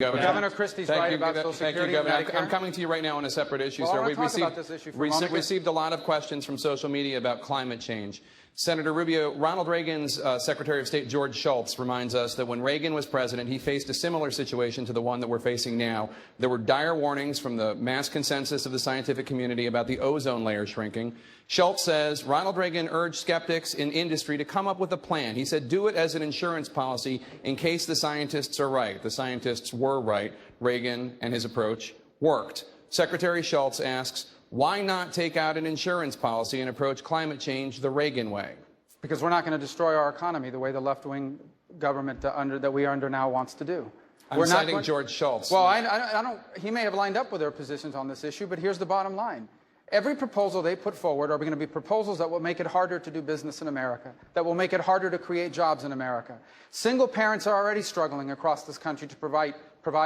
Governor Christie's right about Social Security. Thank you, Governor. I'm coming to you right now on a separate issue, well, sir. We've received a lot of questions from social media about climate change. Senator Rubio, Ronald Reagan's Secretary of State George Shultz reminds us that when Reagan was president, he faced a similar situation to the one that we're facing now. There were dire warnings from the mass consensus of the scientific community about the ozone layer shrinking. Shultz says Ronald Reagan urged skeptics in industry to come up with a plan. He said, do it as an insurance policy in case the scientists are right. The scientists were right. Reagan and his approach worked. Secretary Shultz asks, why not take out an insurance policy and approach climate change the Reagan way? Because we're not going to destroy our economy the way the left-wing government that we are under now wants to do. I'm citing George Shultz. Well, I don't. He may have lined up with their positions on this issue, but here's the bottom line. Every proposal they put forward are going to be proposals that will make it harder to do business in America, that will make it harder to create jobs in America. Single parents are already struggling across this country to provide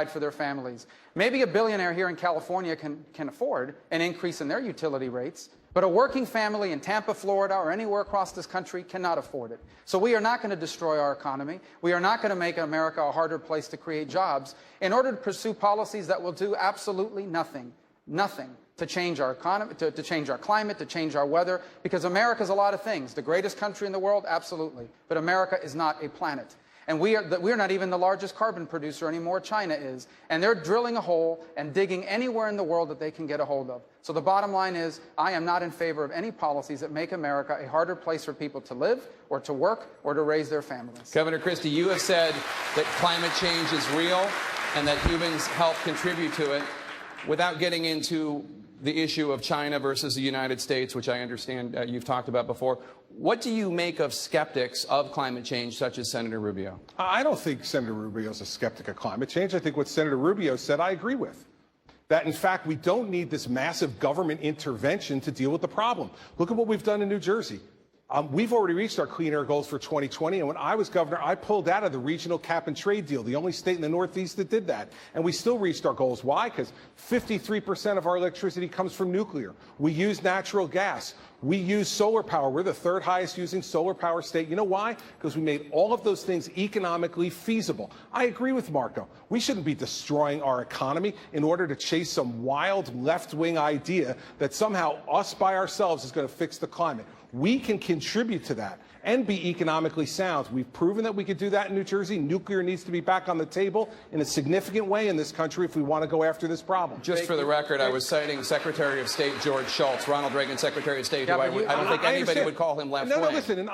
for their families. Maybe a billionaire here in California can afford an increase in their utility rates, but a working family in Tampa, Florida, or anywhere across this country cannot afford it. So we are not going to destroy our economy. We are not going to make America a harder place to create jobs in order to pursue policies that will do absolutely nothing to change our economy, to change our climate, to change our weather, because America is a lot of things. The greatest country in the world, absolutely. But America is not a planet. And we're not even the largest carbon producer anymore. China is. And they're drilling a hole and digging anywhere in the world that they can get a hold of. So the bottom line is, I am not in favor of any policies that make America a harder place for people to live or to work or to raise their families. Governor Christie, you have said that climate change is real and that humans help contribute to it. Without getting into the issue of China versus the United States, which I understand you've talked about before, what do you make of skeptics of climate change, such as Senator Rubio? I don't think Senator Rubio is a skeptic of climate change. I think what Senator Rubio said I agree with. That, in fact, we don't need this massive government intervention to deal with the problem. Look at what we've done in New Jersey. We've already reached our clean air goals for 2020, and when I was governor, I pulled out of the regional cap and trade deal, the only state in the Northeast that did that. And we still reached our goals. Why? Because 53% of our electricity comes from nuclear. We use natural gas. We use solar power. We're the third highest using solar power state. You know why? Because we made all of those things economically feasible. I agree with Marco. We shouldn't be destroying our economy in order to chase some wild left-wing idea that somehow us by ourselves is going to fix the climate. We can contribute to that and be economically sound. We've proven that we could do that in New Jersey. Nuclear needs to be back on the table in a significant way in this country if we want to go after this problem. Just for the record, I was citing Secretary of State George Shultz, Ronald Reagan Secretary of State, who I don't think anybody would call him left-wing. No, listen,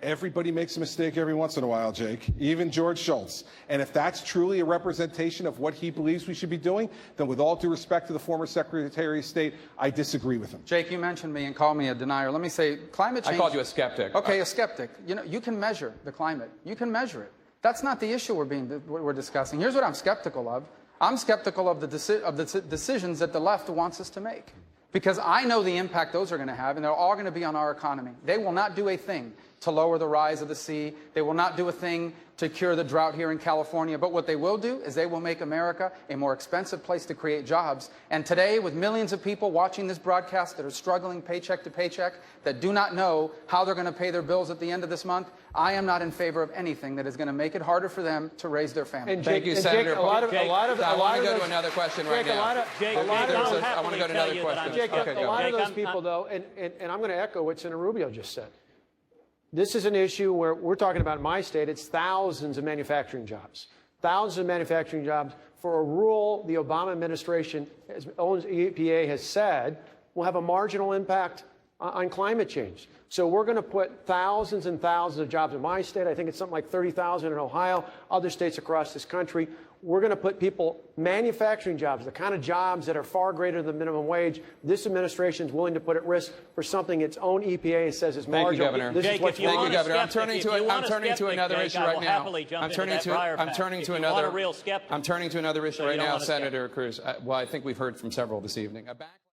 everybody makes a mistake every once in a while, Jake, even George Shultz. And if that's truly a representation of what he believes we should be doing, then with all due respect to the former Secretary of State, I disagree with him. Jake, you mentioned me and called me a denier. Let me say, climate change... I called you a skeptic. Okay, a skeptic. You know, you can measure the climate. You can measure it. That's not the issue we're discussing. Here's what I'm skeptical of. I'm skeptical of the decisions that the left wants us to make. Because I know the impact those are going to have, and they're all going to be on our economy. They will not do a thing to lower the rise of the sea. They will not do a thing to cure the drought here in California. But what they will do is they will make America a more expensive place to create jobs. And today, with millions of people watching this broadcast that are struggling paycheck to paycheck, that do not know how they're going to pay their bills at the end of this month, I am not in favor of anything that is going to make it harder for them to raise their family. And Thank you, Senator. I want to go to another question right now. I want to go to another question. Jake, a lot of those people, though, and I'm going to echo what Senator Rubio just said. This is an issue where we're talking about in my state, it's thousands of manufacturing jobs. Thousands of manufacturing jobs for a rule the Obama administration, as owns EPA, has said will have a marginal impact on climate change. So we're going to put thousands and thousands of jobs in my state. I think it's something like 30,000 in Ohio, other states across this country. We're going to put people, manufacturing jobs, the kind of jobs that are far greater than minimum wage. This administration is willing to put at risk for something its own EPA says is marginal. Thank you, Governor. Thank you, Governor. I'm turning to another issue right now. I'm turning to another issue right now, Senator Cruz. Well, I think we've heard from several this evening.